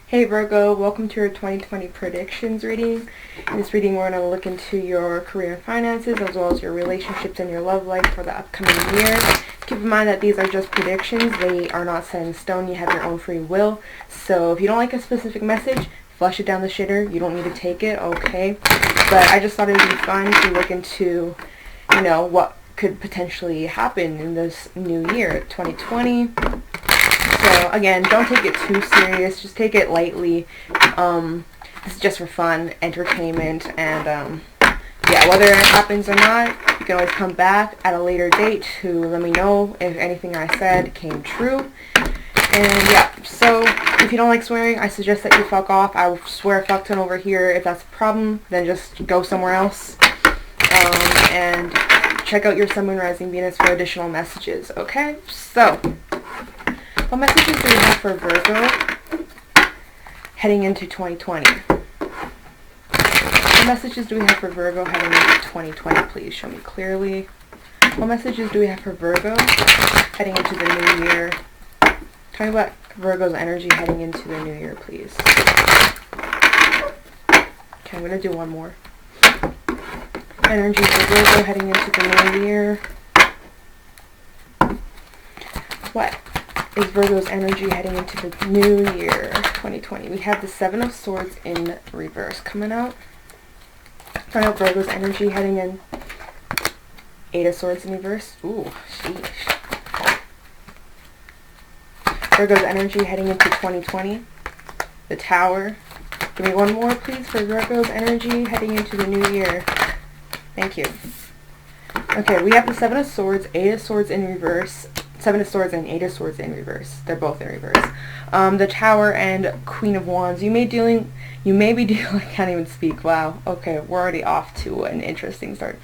Hey Virgo, welcome to your 2020 predictions reading. In this reading, we're going to look into your career and finances as well as your relationships and your love life for the upcoming year. Keep in mind that these are just predictions. They are not set in stone. You have your own free will. So if you don't like a specific message, flush it down the shitter. You don't need to take it, okay? But I just thought it would be fun to look into, what could potentially happen in this new year, 2020. So again, don't take it too serious. Just take it lightly. This is just for fun, entertainment, and yeah, whether it happens or not, you can always come back at a later date to let me know if anything I said came true. And yeah, so if you don't like swearing, I suggest that you fuck off. I will swear a fuck ton over here. If that's a problem, then just go somewhere else. And check out your Sun, Moon, Rising, Venus for additional messages. Okay, so what messages do we have for Virgo heading into 2020? What messages do we have for Virgo heading into 2020? Please show me clearly. What messages do we have for Virgo heading into the new year? Tell me about Virgo's energy heading into the new year, please. Okay, I'm going to do one more. Energy for Virgo heading into the new year. What is Virgo's energy heading into the new year 2020? We have the Seven of Swords in reverse coming out. Find out Virgo's energy heading in. Eight of Swords in reverse. Ooh, sheesh. Virgo's energy heading into 2020. The Tower. Give me one more, please, for Virgo's energy heading into the new year. Thank you. Okay, we have the Seven of Swords, Eight of Swords in reverse. Seven of Swords and Eight of Swords in reverse. They're both in reverse. The Tower and Queen of Wands. You may be dealing, I can't even speak. Wow. Okay, we're already off to an interesting start.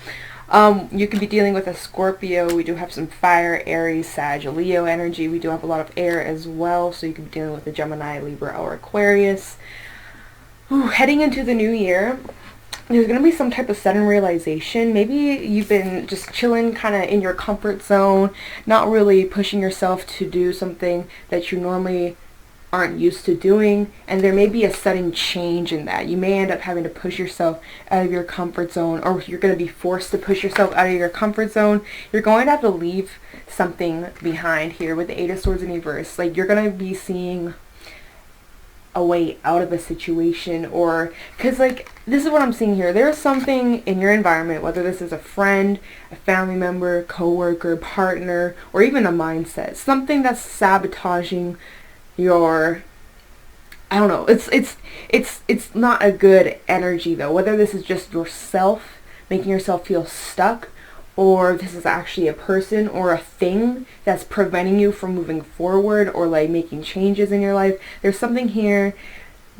You could be dealing with a Scorpio. We do have some fire, Aries, Sag, Leo energy. We do have a lot of air as well. So you could be dealing with a Gemini, Libra, or Aquarius. Ooh, heading into the new year, there's going to be some type of sudden realization. Maybe you've been just chilling kind of in your comfort zone, not really pushing yourself to do something that you normally aren't used to doing, and there may be a sudden change in that. You may end up having to push yourself out of your comfort zone, or you're going to be forced to push yourself out of your comfort zone. You're going to have to leave something behind here with the Eight of Swords in reverse. Like, you're going to be seeing a way out of a situation, or because this is what I'm seeing here. There's something in your environment, whether this is a friend, a family member, coworker, partner, or even a mindset, something that's sabotaging your, I don't know, it's not a good energy though, whether this is just yourself making yourself feel stuck, or this is actually a person or a thing that's preventing you from moving forward or making changes in your life. There's something here.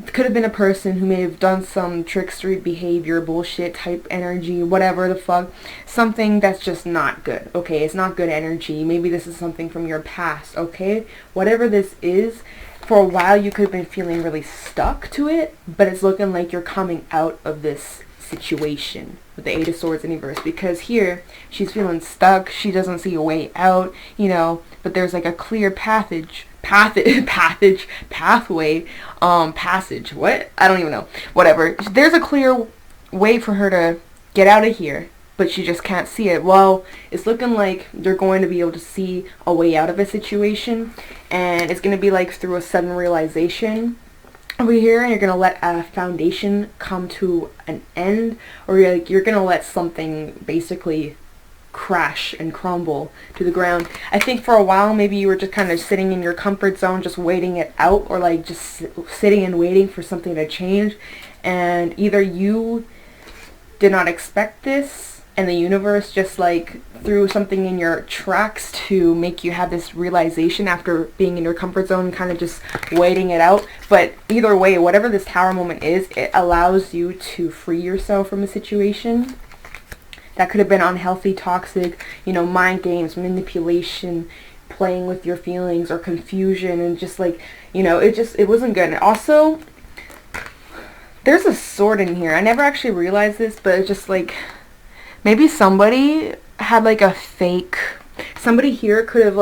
It could have been a person who may have done some trickstery behavior, bullshit type energy, whatever the fuck. Something that's just not good, okay? It's not good energy. Maybe this is something from your past, okay? Whatever this is, for a while you could have been feeling really stuck to it, but it's looking like you're coming out of this situation with the Eight of Swords in reverse, because here she's feeling stuck. She doesn't see a way out, but there's a clear passage, what? I don't even know. Whatever. There's a clear way for her to get out of here, but she just can't see it. Well, it's looking like they're going to be able to see a way out of a situation, and it's going to be through a sudden realization over here, and you're going to let a foundation come to an end, or you're going to let something basically crash and crumble to the ground. I think for a while maybe you were just kind of sitting in your comfort zone, just waiting it out, or just sitting and waiting for something to change, and either you did not expect this and the universe just threw something in your tracks to make you have this realization after being in your comfort zone, kind of just waiting it out. But either way, whatever this Tower moment is, it allows you to free yourself from a situation that could have been unhealthy, toxic, mind games, manipulation, playing with your feelings, or confusion, and just it wasn't good. And also, there's a sword in here. I never actually realized this, but it's just maybe somebody had a fake, somebody here could have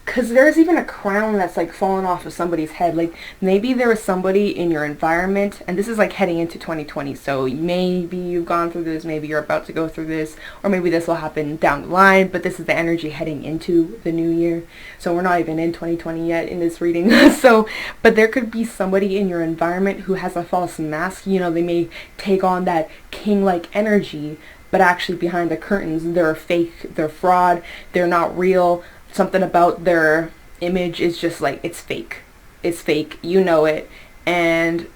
because there's even a crown that's like falling off of somebody's head. Like maybe there was somebody in your environment, and this is like heading into 2020, so maybe you've gone through this, maybe you're about to go through this, or maybe this will happen down the line, but this is the energy heading into the new year. So we're not even in 2020 yet in this reading. So, but there could be somebody in your environment who has a false mask. You know, they may take on that king-like energy, but actually behind the curtains, they're fake, they're fraud, they're not real. Something about their image is just like, it's fake. It's fake. You know it. And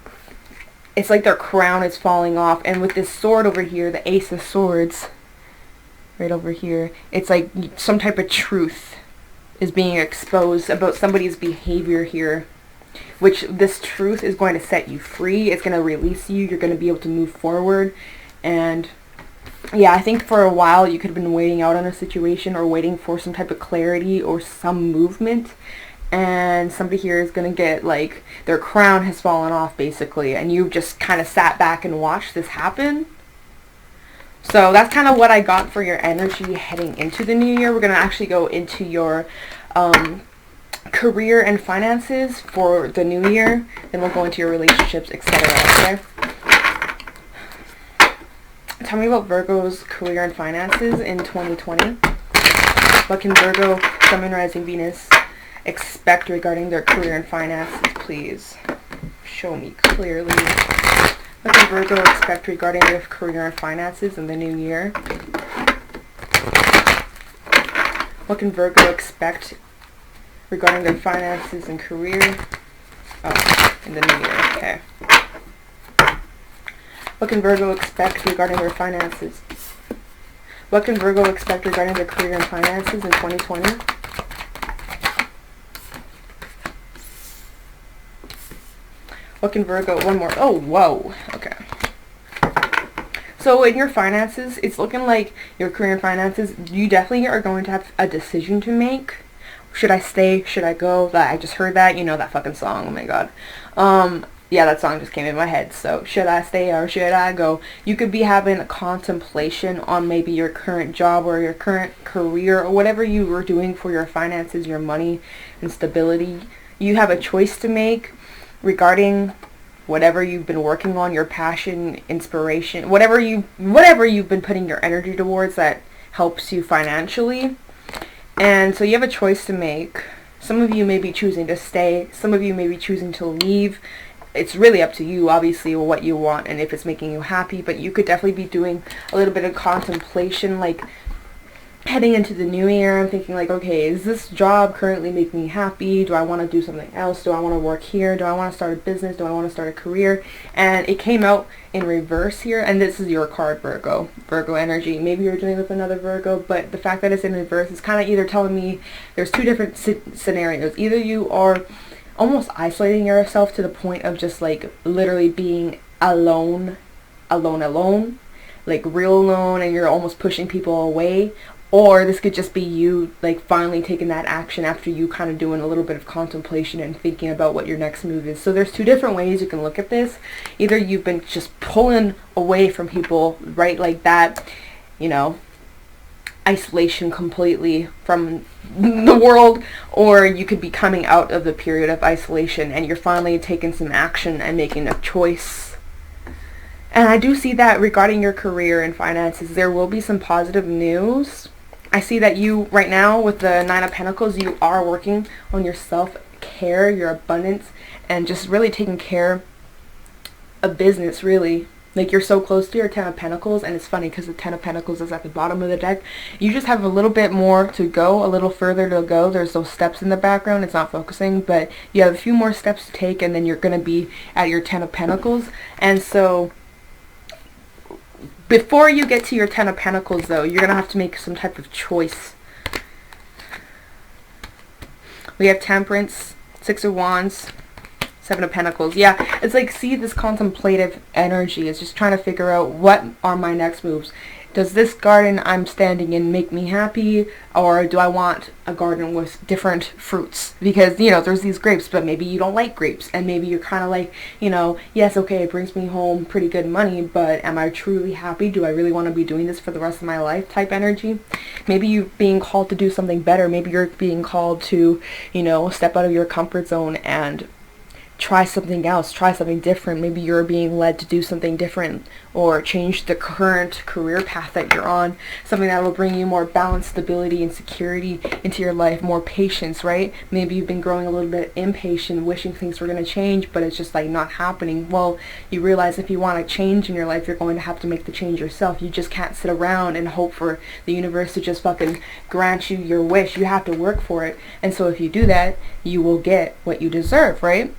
it's like their crown is falling off. And with this sword over here, the Ace of Swords, right over here, it's like some type of truth is being exposed about somebody's behavior here, which this truth is going to set you free. It's going to release you. You're going to be able to move forward. And yeah, I think for a while you could have been waiting out on a situation or waiting for some type of clarity or some movement, and somebody here is going to get like their crown has fallen off basically, and you've just kind of sat back and watched this happen. So that's kind of what I got for your energy heading into the new year. We're going to actually go into your career and finances for the new year, then we'll go into your relationships, etc. Okay? Tell me about Virgo's career and finances in 2020. What can Virgo, Sun, and Rising Venus expect regarding their career and finances, please? Show me clearly. What can Virgo expect regarding their career and finances in the new year? What can Virgo expect regarding their finances and career? Oh, in the new year, okay. What can Virgo expect regarding their finances? What can Virgo expect regarding their career and finances in 2020? What can Virgo, one more, oh, whoa, okay. So in your finances, it's looking like your career and finances, you definitely are going to have a decision to make. Should I stay? Should I go? I just heard that, you know, that fucking song, oh my god. Yeah, that song just came in my head. So, should I stay or should I go? You could be having a contemplation on maybe your current job or your current career or whatever you were doing for your finances, your money, and stability. You have a choice to make regarding whatever you've been working on, your passion, inspiration, whatever you've been putting your energy towards that helps you financially. And so you have a choice to make. Some of you may be choosing to stay. Some of you may be choosing to leave. It's really up to you, obviously, what you want and if it's making you happy, but you could definitely be doing a little bit of contemplation, like heading into the new year. I'm thinking like, okay, is this job currently making me happy? Do I want to do something else? Do I want to work here? Do I want to start a business? Do I want to start a career? And it came out in reverse here, and this is your card, Virgo energy. Maybe you're dealing with another Virgo, but the fact that it's in reverse is kind of either telling me there's two different scenarios. Either you are almost isolating yourself to the point of just like literally being alone, like real alone, and you're almost pushing people away. Or this could just be you like finally taking that action after you kind of doing a little bit of contemplation and thinking about what your next move is. So there's two different ways you can look at this. Either you've been just pulling away from people, right, like that, you know, isolation completely from the world, or you could be coming out of the period of isolation and you're finally taking some action and making a choice. And I do see that regarding your career and finances, there will be some positive news. I see that you, right now, with the 9 of Pentacles, you are working on your self-care, your abundance, and just really taking care of business, really. Like, you're so close to your 10 of Pentacles, and it's funny because the 10 of Pentacles is at the bottom of the deck. You just have a little bit more to go, a little further to go. There's those steps in the background. It's not focusing, but you have a few more steps to take, and then you're going to be at your 10 of Pentacles. And so before you get to your 10 of Pentacles, though, you're going to have to make some type of choice. We have Temperance, 6 of Wands, 7 of Pentacles. Yeah, it's like, see, this contemplative energy is just trying to figure out what are my next moves. Does this garden I'm standing in make me happy, or do I want a garden with different fruits? Because, you know, there's these grapes, but maybe you don't like grapes, and maybe you're kind of like, you know, yes, okay, it brings me home pretty good money, but am I truly happy? Do I really want to be doing this for the rest of my life type energy? Maybe you're being called to do something better. Maybe you're being called to, you know, step out of your comfort zone and try something else, try something different. Maybe you're being led to do something different or change the current career path that you're on, something that will bring you more balance, stability, and security into your life, more patience, right? Maybe you've been growing a little bit impatient, wishing things were going to change, but it's just like not happening. Well, you realize if you want to change in your life, you're going to have to make the change yourself. You just can't sit around and hope for the universe to just fucking grant you your wish. You have to work for it. And so if you do that, you will get what you deserve, right?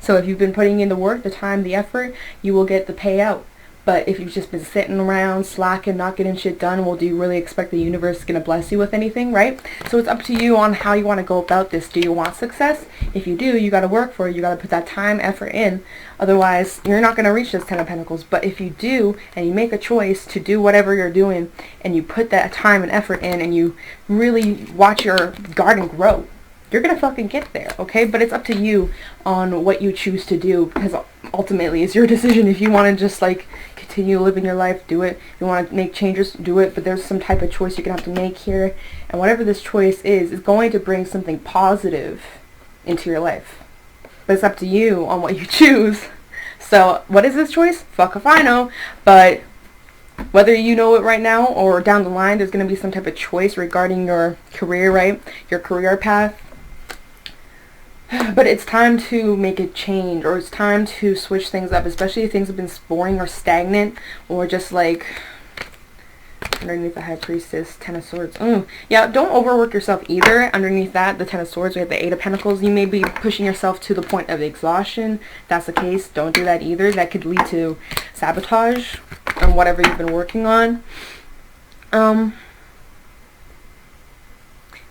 So if you've been putting in the work, the time, the effort, you will get the payout. But if you've just been sitting around, slacking, not getting shit done, well, do you really expect the universe is going to bless you with anything, right? So it's up to you on how you want to go about this. Do you want success? If you do, you got to work for it. You got to put that time, effort in. Otherwise, you're not going to reach this 10 of Pentacles. But if you do, and you make a choice to do whatever you're doing, and you put that time and effort in, and you really watch your garden grow, you're going to fucking get there, okay? But it's up to you on what you choose to do, because ultimately it's your decision. If you want to just like continue living your life, do it. If you want to make changes, do it. But there's some type of choice you're going to have to make here. And whatever this choice is going to bring something positive into your life. But it's up to you on what you choose. So what is this choice? Fuck if I know. But whether you know it right now or down the line, there's going to be some type of choice regarding your career, right? Your career path. But it's time to make a change, or it's time to switch things up, especially if things have been boring or stagnant, or just like underneath the High Priestess, Ten of Swords. Yeah, don't overwork yourself either. Underneath that, the Ten of Swords, we have the Eight of Pentacles. You may be pushing yourself to the point of exhaustion. If that's the case, don't do that either. That could lead to sabotage on whatever you've been working on.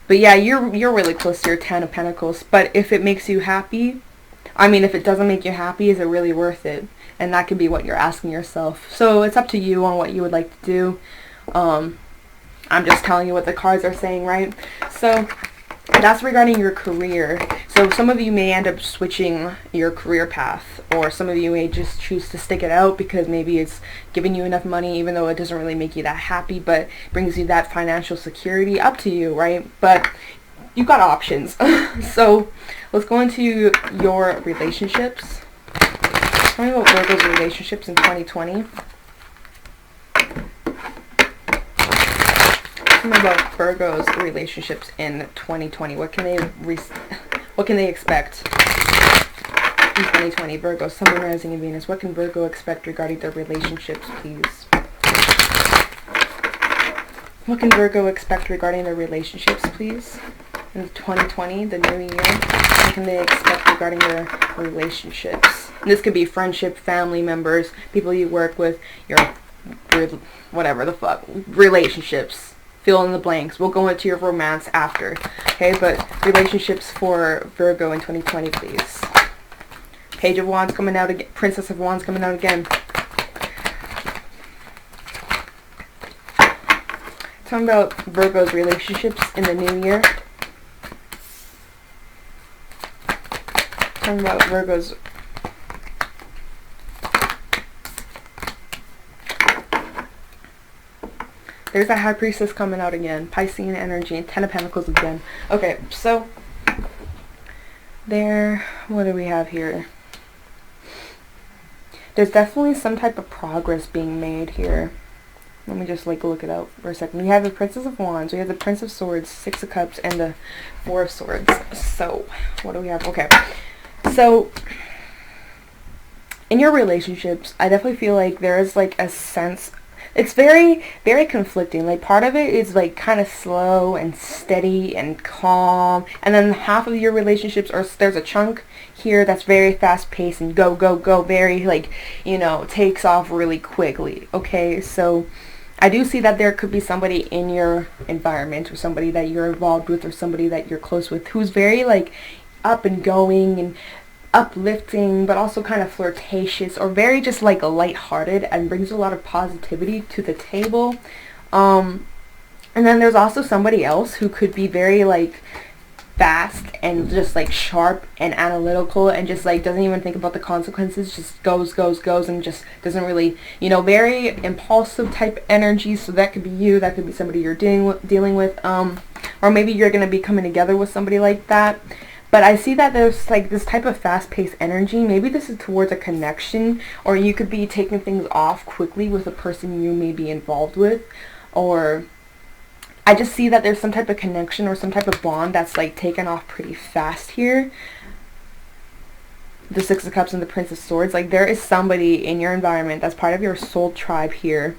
But yeah, you're really close to your Ten of Pentacles. But if it makes you happy, I mean, if it doesn't make you happy, is it really worth it? And that could be what you're asking yourself. So it's up to you on what you would like to do. I'm just telling you what the cards are saying, right? So that's regarding your career. So some of you may end up switching your career path, or some of you may just choose to stick it out because maybe it's giving you enough money even though it doesn't really make you that happy, but brings you that financial security. Up to you, right? But you've got options. So let's go into your relationships. Tell me about Virgo's relationships in 2020. Tell me about Virgo's relationships in 2020. What can they expect in 2020? Virgo, Sun, Moon, Rising, and Venus. What can Virgo expect regarding their relationships, please? What can Virgo expect regarding their relationships, please? In 2020, the new year. What can they expect regarding their relationships? And this could be friendship, family members, people you work with, your whatever the fuck, relationships. Fill in the blanks. We'll go into your romance after. Okay, but relationships for Virgo in 2020, please. Page of Wands coming out again. Princess of Wands coming out again. Talking about Virgo's relationships in the new year. Talking about Virgo's There's that High Priestess coming out again. Piscean energy and Ten of Pentacles again. Okay, so what do we have here? There's definitely some type of progress being made here. Let me just like look it out for a second. We have the Princess of Wands, we have the Prince of Swords, Six of Cups, and the Four of Swords. So what do we have? Okay, so in your relationships, I definitely feel like there is like a sense. It's very, very conflicting. Like, part of it is, like, kind of slow and steady and calm. And then half of your relationships there's a chunk here that's very fast-paced and go, go, go. Very, like, you know, takes off really quickly. Okay, so I do see that there could be somebody in your environment, or somebody that you're involved with, or somebody that you're close with, who's very, like, up and going and uplifting, but also kind of flirtatious, or very just like lighthearted, and brings a lot of positivity to the table. And then there's also somebody else who could be very like fast and just like sharp and analytical, and just like doesn't even think about the consequences, just goes, and just doesn't really, you know, very impulsive type energy. So that could be you, that could be somebody you're dealing with, or maybe you're going to be coming together with somebody like that. But I see that there's like this type of fast-paced energy. Maybe this is towards a connection, or you could be taking things off quickly with a person you may be involved with, or I just see that there's some type of connection or some type of bond that's like taken off pretty fast here. The Six of Cups and the Prince of Swords. Like there is somebody in your environment that's part of your soul tribe here.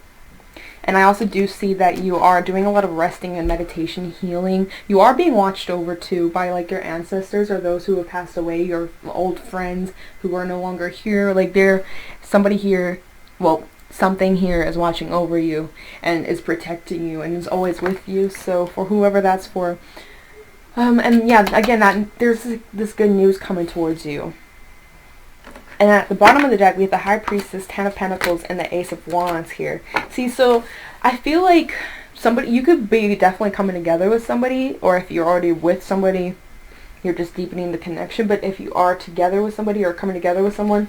And I also do see that you are doing a lot of resting and meditation, healing. You are being watched over too by like your ancestors or those who have passed away, your old friends who are no longer here. Like they're somebody here, well, something here is watching over you and is protecting you and is always with you. So for whoever that's for. And yeah, again, that there's this good news coming towards you. And at the bottom of the deck, we have the High Priestess, Ten of Pentacles, and the Ace of Wands here. See, so I feel like somebody, you could be definitely coming together with somebody, or if you're already with somebody, you're just deepening the connection. But if you are together with somebody or coming together with someone,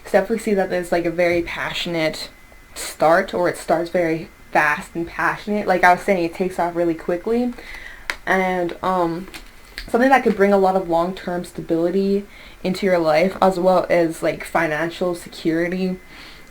definitely see that there's like a very passionate start, or it starts very fast and passionate. Like I was saying, it takes off really quickly. And something that could bring a lot of long-term stability into your life, as well as like financial security,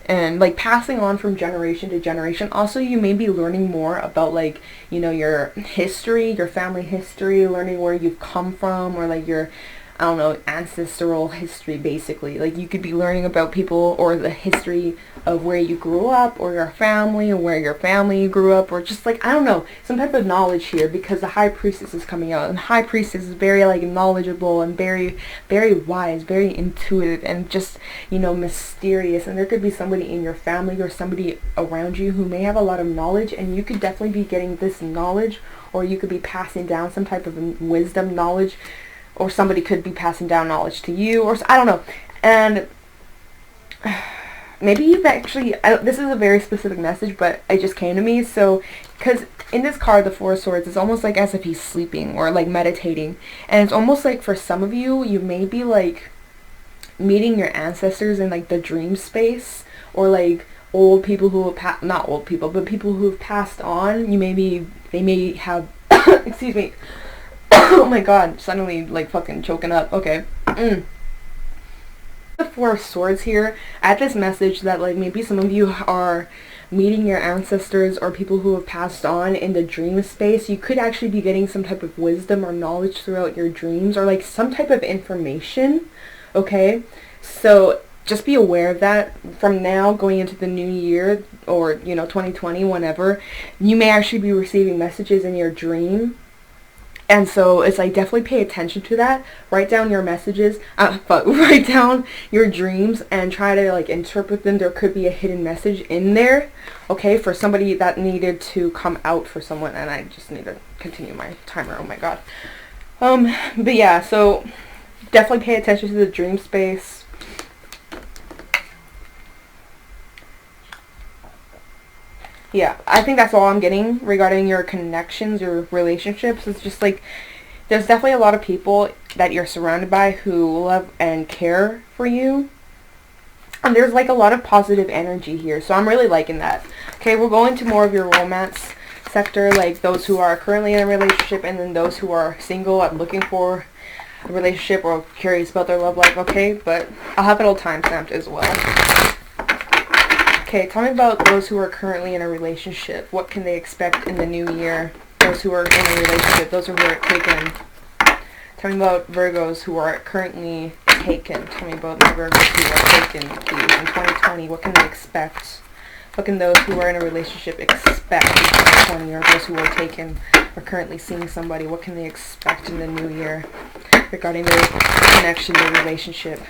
and like passing on from generation to generation. Also, you may be learning more about like, you know, your history, your family history, learning where you've come from, or like your, I don't know, ancestral history basically. Like you could be learning about people, or the history of where you grew up, or your family, or where your family grew up, or just like, I don't know, some type of knowledge here, because the High Priestess is coming out, and High Priestess is very like knowledgeable and very, very wise, very intuitive, and just, you know, mysterious. And there could be somebody in your family or somebody around you who may have a lot of knowledge, and you could definitely be getting this knowledge, or you could be passing down some type of wisdom, knowledge, or somebody could be passing down knowledge to you, or I don't know. And maybe you've actually, this is a very specific message, but it just came to me. So, because in this card, the Four of Swords, it's almost like as if he's sleeping or like meditating. And it's almost like for some of you, you may be like meeting your ancestors in like the dream space, or like old people who have, not old people, but people who have passed on. They may have, excuse me, oh my god, suddenly like fucking choking up. Okay. The Four of Swords here, I had this message that like maybe some of you are meeting your ancestors or people who have passed on in the dream space. You could actually be getting some type of wisdom or knowledge throughout your dreams, or like some type of information. Okay, so just be aware of that. From now going into the new year, or you know, 2020, whenever, you may actually be receiving messages in your dream. And so it's like, definitely pay attention to that. Write down your messages, but write down your dreams and try to like interpret them. There could be a hidden message in there, okay, for somebody that needed to come out for someone. And I just need to continue my timer. Oh my god. But yeah, so definitely pay attention to the dream space. Yeah, I think that's all I'm getting regarding your connections, your relationships. It's just like, there's definitely a lot of people that you're surrounded by who love and care for you. And there's like a lot of positive energy here. So I'm really liking that. Okay, we'll go into more of your romance sector, like those who are currently in a relationship, and then those who are single and looking for a relationship or curious about their love life. Okay, but I'll have it all time-stamped as well. Okay, tell me about those who are currently in a relationship. What can they expect in the new year? Those who are in a relationship, those who are taken. Tell me about Virgos who are currently taken. Tell me about the Virgos who are taken, please. In 2020, what can they expect? What can those who are in a relationship expect in 2020? Or those who are taken or currently seeing somebody, what can they expect in the new year regarding their connection, their relationship?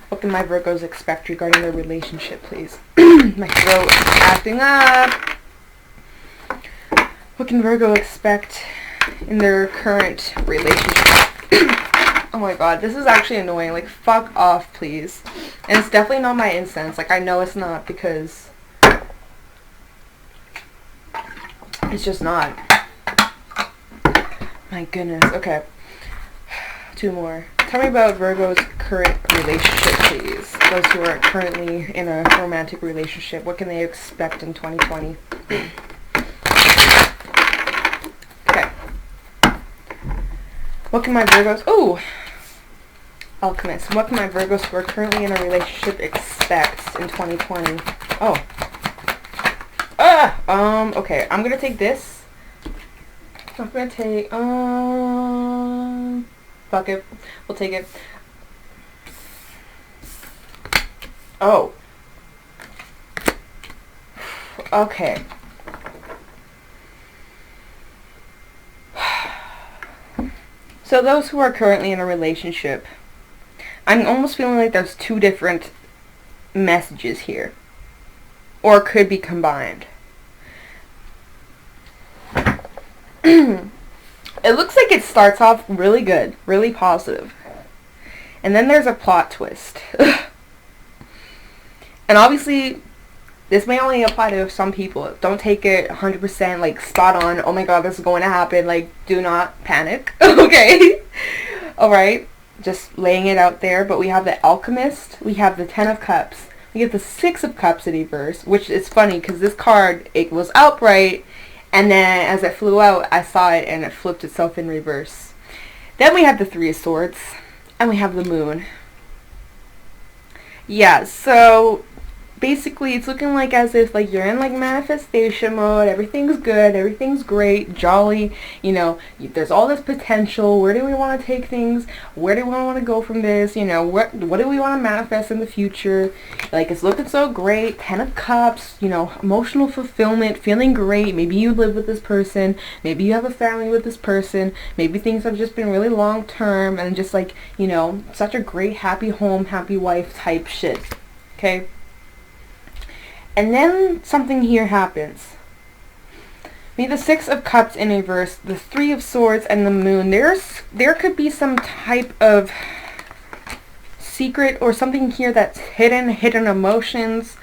What can my Virgos expect regarding their relationship, please? My throat is acting up. What can Virgo expect in their current relationship? Oh Oh my god, this is actually annoying. Like, fuck off, please. And it's definitely not my incense. Like, I know it's not because it's just not. My goodness. Okay. 2 more. Tell me about Virgo's current relationship, please. Those who are currently in a romantic relationship. What can they expect in 2020? Okay. What can my Virgos... Ooh! Alchemist. What can my Virgos who are currently in a relationship expect in 2020? Oh. Okay. I'm gonna take this. I'm gonna take... Fuck it. We'll take it. Oh. Okay. So those who are currently in a relationship, I'm almost feeling like there's 2 different messages here. Or could be combined. It looks like it starts off really good, really positive. And then there's a plot twist. And obviously, this may only apply to some people. Don't take it 100% like spot on. Oh my god, this is going to happen. Like, do not panic. Okay? Alright? Just laying it out there. But we have the Alchemist. We have the 10 of Cups. We have the 6 of Cups in reverse. Which is funny because this card, it was upright. And then as it flew out, I saw it and it flipped itself in reverse. Then we have the 3 of Swords. And we have the Moon. Yeah, so basically it's looking like as if like you're in like manifestation mode. Everything's good. Everything's great. Jolly. You know, there's all this potential. Where do we want to take things? Where do we want to go from this? You know, what do we want to manifest in the future? Like, it's looking so great. 10 of Cups, you know, emotional fulfillment, feeling great. Maybe you live with this person. Maybe you have a family with this person. Maybe things have just been really long term and just like, you know, such a great happy home, happy wife type shit. Okay? And then something here happens. We have the 6 of Cups in reverse, the 3 of Swords, and the Moon. There could be some type of secret or something here that's hidden emotions,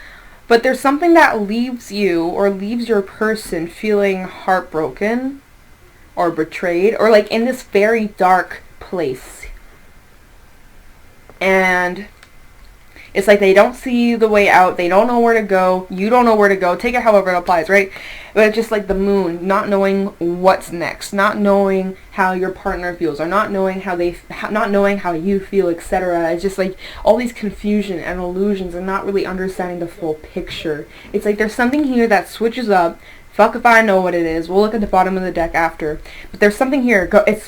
but there's something that leaves you or leaves your person feeling heartbroken or betrayed or like in this very dark place. And it's like they don't see the way out. They don't know where to go. You don't know where to go. Take it however it applies, right? But it's just like the Moon, not knowing what's next, not knowing how your partner feels, or not knowing not knowing how you feel, etc. It's just like all these confusion and illusions and not really understanding the full picture. It's like there's something here that switches up. Fuck if I know what it is. We'll look at the bottom of the deck after. But there's something here. It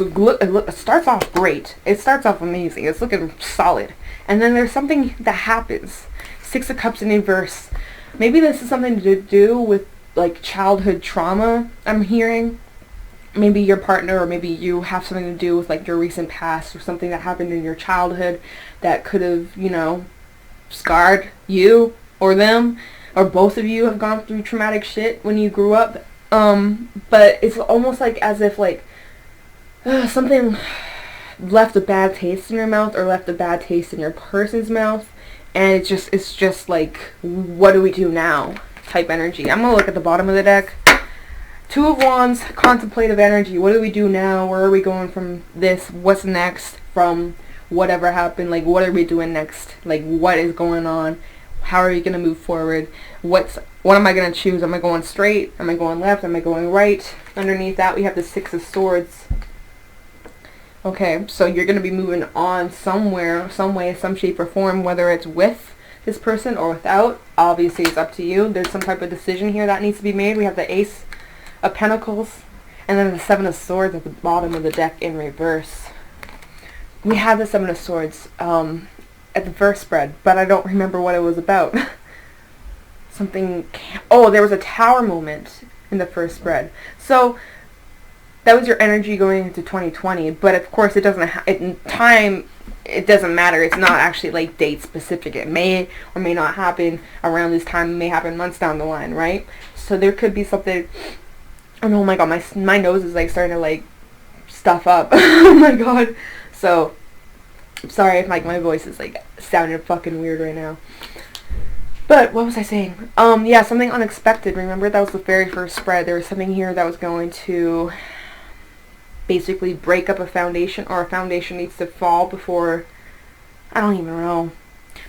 starts off great. It starts off amazing. It's looking solid. And then there's something that happens. 6 of Cups in reverse. Maybe this is something to do with like childhood trauma, I'm hearing. Maybe your partner or maybe you have something to do with like your recent past or something that happened in your childhood that could have, you know, scarred you or them. Or both of you have gone through traumatic shit when you grew up. But it's almost like as if like something left a bad taste in your mouth or left a bad taste in your person's mouth, and it's just like, what do we do now type energy. I'm gonna look at the bottom of the deck. 2 of Wands, contemplative energy. What do we do now? Where are we going from this? What's next from whatever happened? Like, what are we doing next? Like, what is going on? How are you gonna move forward? What am I gonna choose? Am I going straight? Am I going left? Am I going right? Underneath that we have the 6 of Swords. Okay, so you're going to be moving on somewhere, some way, some shape or form, whether it's with this person or without. Obviously, it's up to you. There's some type of decision here that needs to be made. We have the Ace of Pentacles and then the 7 of Swords at the bottom of the deck in reverse. We have the 7 of Swords at the first spread, but I don't remember what it was about. Oh, there was a tower moment in the first spread. So that was your energy going into 2020, but of course it doesn't it doesn't matter. It's not actually like date specific. It may or may not happen around this time. It may happen months down the line, right? So there could be something. Oh my god, my nose is like starting to like stuff up. Oh my god. So Sorry if like my voice is like sounding fucking weird right now. But what was I saying? Yeah, something unexpected. Remember, that was the very first spread. There was something here that was going to basically break up a foundation, or a foundation needs to fall before, I don't even know.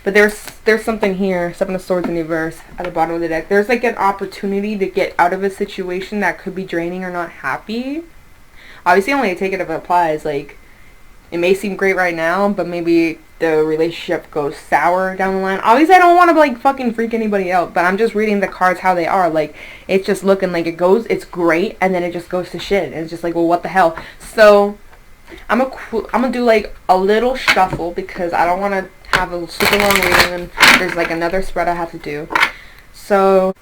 But there's something here, Seven of Swords in reverse at the bottom of the deck. There's like an opportunity to get out of a situation that could be draining or not happy. Obviously, only take it if it applies. Like, it may seem great right now, but maybe the relationship goes sour down the line. Obviously, I don't want to like fucking freak anybody out, but I'm just reading the cards how they are. Like, it's just looking like it's great, and then it just goes to shit, and it's just like, well, what the hell? So I'm gonna do like a little shuffle because I don't want to have a super long reading, and there's like another spread I have to do. So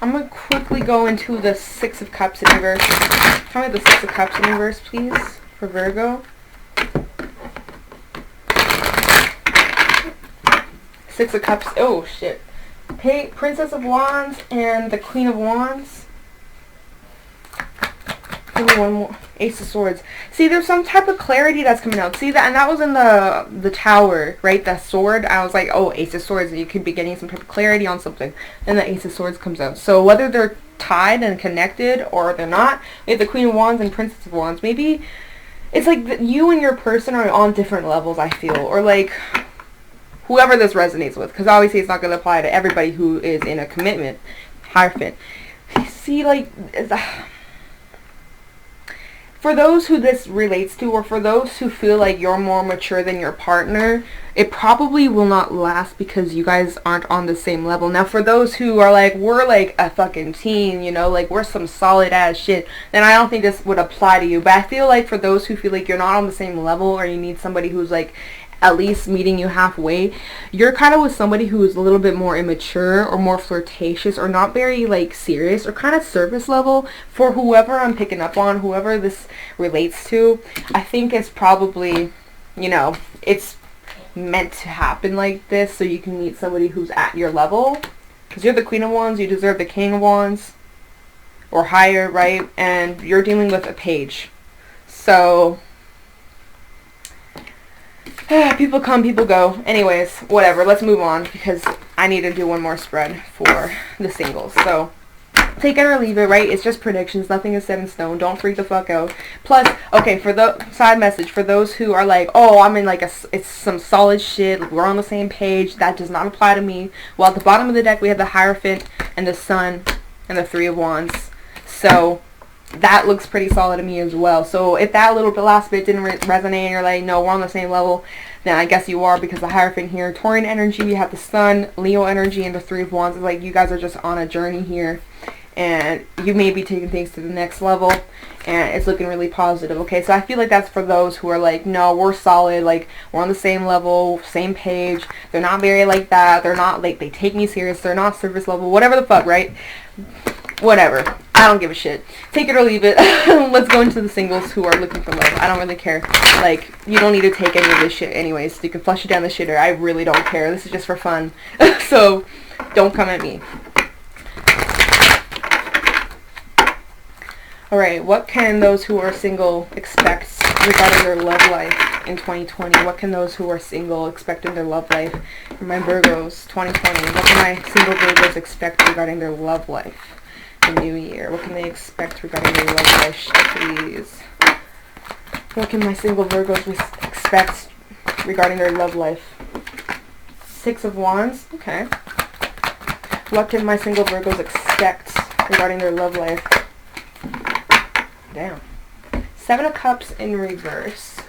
I'm gonna quickly go into the Six of Cups in reverse. Tell me the Six of Cups in reverse, please, for Virgo. Six of Cups. Oh shit. Princess of Wands and the Queen of Wands. Give me one more. Ace of Swords. See, there's some type of clarity that's coming out. See that, and that was in the Tower, right? The sword. I was like, oh, Ace of Swords. You could be getting some type of clarity on something. Then the Ace of Swords comes out. So whether they're tied and connected or they're not, we have the Queen of Wands and Princess of Wands. Maybe it's like you and your person are on different levels, I feel, or like whoever this resonates with, because obviously it's not going to apply to everybody who is in a commitment. Hierophant. See, like, for those who this relates to, or for those who feel like you're more mature than your partner, it probably will not last because you guys aren't on the same level. Now, for those who are like, we're like a fucking team, you know, like we're some solid ass shit, then I don't think this would apply to you. But I feel like for those who feel like you're not on the same level, or you need somebody who's like at least meeting you halfway, you're kind of with somebody who is a little bit more immature or more flirtatious or not very like serious or kind of surface level. For whoever I'm picking up on, whoever this relates to, I think it's probably, you know, it's meant to happen like this so you can meet somebody who's at your level, because you're the Queen of Wands, you deserve the King of Wands or higher, right? And you're dealing with a page. So people come, people go. Anyways, whatever. Let's move on because I need to do one more spread for the singles. So take it or leave it, right? It's just predictions. Nothing is set in stone. Don't freak the fuck out. Plus, okay, for the side message, for those who are like, oh, I'm in like it's some solid shit, we're on the same page, that does not apply to me. Well, at the bottom of the deck, we have the Hierophant and the Sun and the Three of Wands. So that looks pretty solid to me as well. So if that little last bit didn't resonate and you're like, no, we're on the same level, then I guess you are, because the Hierophant here, Taurian energy, we have the Sun, Leo energy, and the Three of Wands. It's like you guys are just on a journey here, and you may be taking things to the next level, and it's looking really positive. Okay, so I feel like that's for those who are like, no, we're solid, like we're on the same level, same page. They're not very like that. They're not like, they take me serious. They're not surface level, whatever the fuck, right? Whatever. I don't give a shit. Take it or leave it. Let's go into the singles who are looking for love. I don't really care. Like, you don't need to take any of this shit anyways. You can flush it down the shitter. I really don't care. This is just for fun. So, don't come at me. Alright, what can those who are single expect regarding their love life in 2020? What can those who are single expect in their love life? For my Virgos, 2020. What can my single Virgos expect regarding their love life? The new year. What can they expect regarding their love life, please? What can my single Virgos expect regarding their love life? Six of Wands. Okay. What can my single Virgos expect regarding their love life? Damn. Seven of Cups in reverse.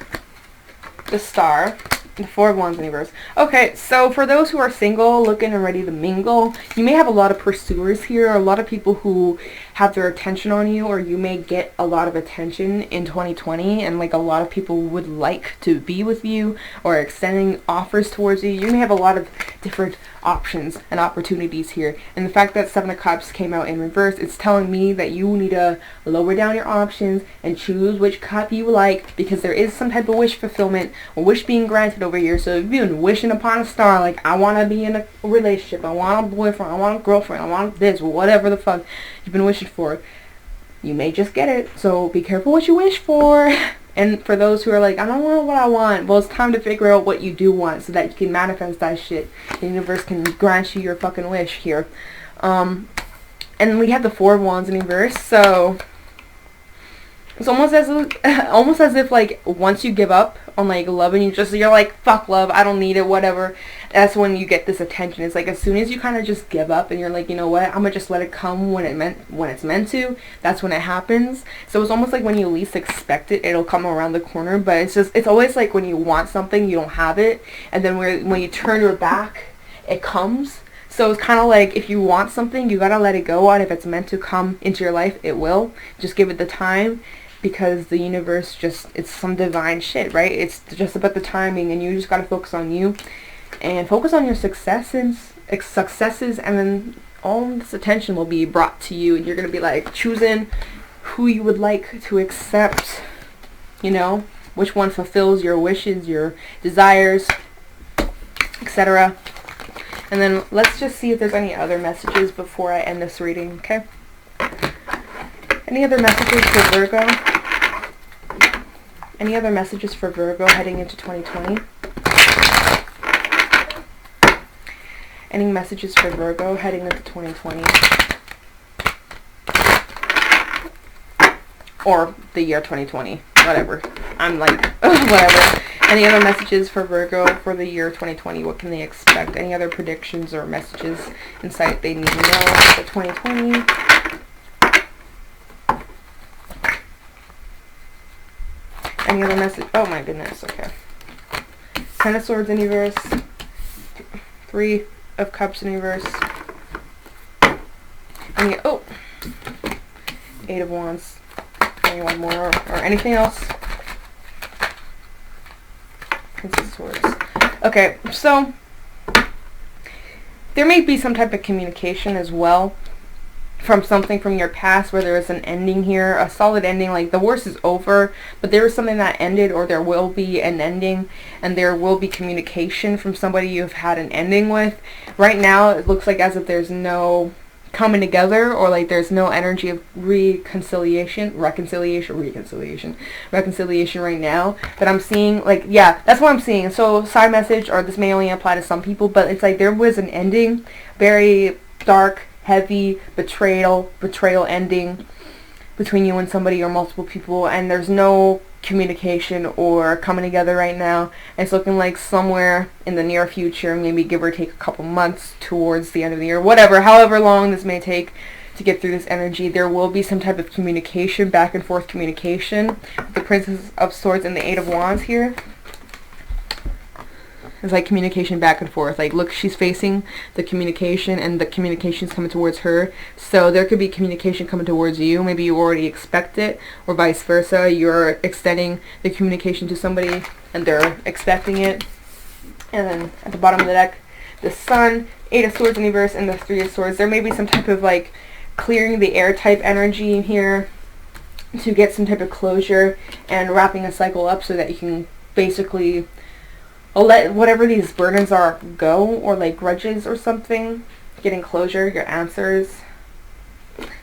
The Star. The Four of Wands in reverse. Okay, so for those who are single, looking and ready to mingle, you may have a lot of pursuers here, a lot of people who have their attention on you, or you may get a lot of attention in 2020, and like a lot of people would like to be with you or extending offers towards you. You may have a lot of different options and opportunities here, and the fact that Seven of Cups came out in reverse, it's telling me that you need to lower down your options and choose which cup you like, because there is some type of wish fulfillment or wish being granted over here. So if you've been wishing upon a star, like, I want to be in a relationship, I want a boyfriend, I want a girlfriend, I want this, whatever the fuck you've been wishing for, you may just get it. So be careful what you wish for. And for those who are like, I don't want what I want, well, it's time to figure out what you do want so that you can manifest that shit. The universe can grant you your fucking wish here. And we have the 4 of Wands in reverse, so it's almost as if like once you give up on like love and you're like, fuck love, I don't need it, whatever, that's when you get this attention. It's like as soon as you kind of just give up and you're like, you know what, I'm gonna just let it come when it's meant to, that's when it happens. So it's almost like when you least expect it, it'll come around the corner. But it's always like when you want something, you don't have it, and then when you turn your back, it comes. So it's kind of like if you want something, you gotta let it go, and if it's meant to come into your life, it will. Just give it the time, because the universe it's some divine shit, right? It's just about the timing, and you just gotta focus on you and focus on your successes, and then all this attention will be brought to you, and you're gonna be like choosing who you would like to accept, you know, which one fulfills your wishes, your desires, etc. And then let's just see if there's any other messages before I end this reading, okay? Any other messages for Virgo? Any other messages for Virgo heading into 2020? Any messages for Virgo heading into 2020? Or the year 2020, whatever. I'm like, whatever. Any other messages for Virgo for the year 2020? What can they expect? Any other predictions or messages, insight they need to know for 2020? Any other message? Oh my goodness, okay. 10 of Swords in reverse. 3 of Cups in reverse. And oh! 8 of Wands. Anyone more or anything else? Princess of Swords. Okay, so there may be some type of communication as well from something from your past where there is an ending here, a solid ending, like the worst is over, but there is something that ended, or there will be an ending, and there will be communication from somebody you've had an ending with. Right now it looks like as if there's no coming together, or like there's no energy of reconciliation right now that I'm seeing. Like, yeah, that's what I'm seeing. So side message, or this may only apply to some people, but it's like there was an ending, very dark, heavy betrayal ending between you and somebody or multiple people, and there's no communication or coming together right now. It's looking like somewhere in the near future, maybe give or take a couple months towards the end of the year, whatever, however long this may take to get through this energy, there will be some type of communication, back and forth communication. The Princess of Swords and the 8 of Wands here. It's like communication back and forth. Like, look, she's facing the communication, and the communication's coming towards her. So there could be communication coming towards you. Maybe you already expect it, or vice versa. You're extending the communication to somebody, and they're expecting it. And then at the bottom of the deck, the Sun, 8 of Swords in reverse, and the 3 of Swords. There may be some type of like clearing the air type energy here to get some type of closure and wrapping a cycle up so that you can basically let whatever these burdens are go, or like grudges or something, getting closure, your answers.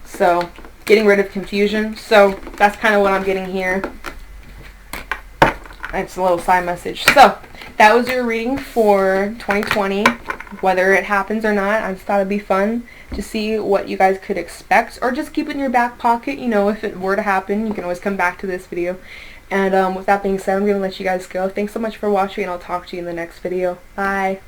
So getting rid of confusion. So that's kind of what I'm getting here. It's a little side message. So that was your reading for 2020. Whether it happens or not, I just thought it'd be fun to see what you guys could expect, or just keep it in your back pocket. You know, if it were to happen, you can always come back to this video. And with that being said, I'm going to let you guys go. Thanks so much for watching, and I'll talk to you in the next video. Bye.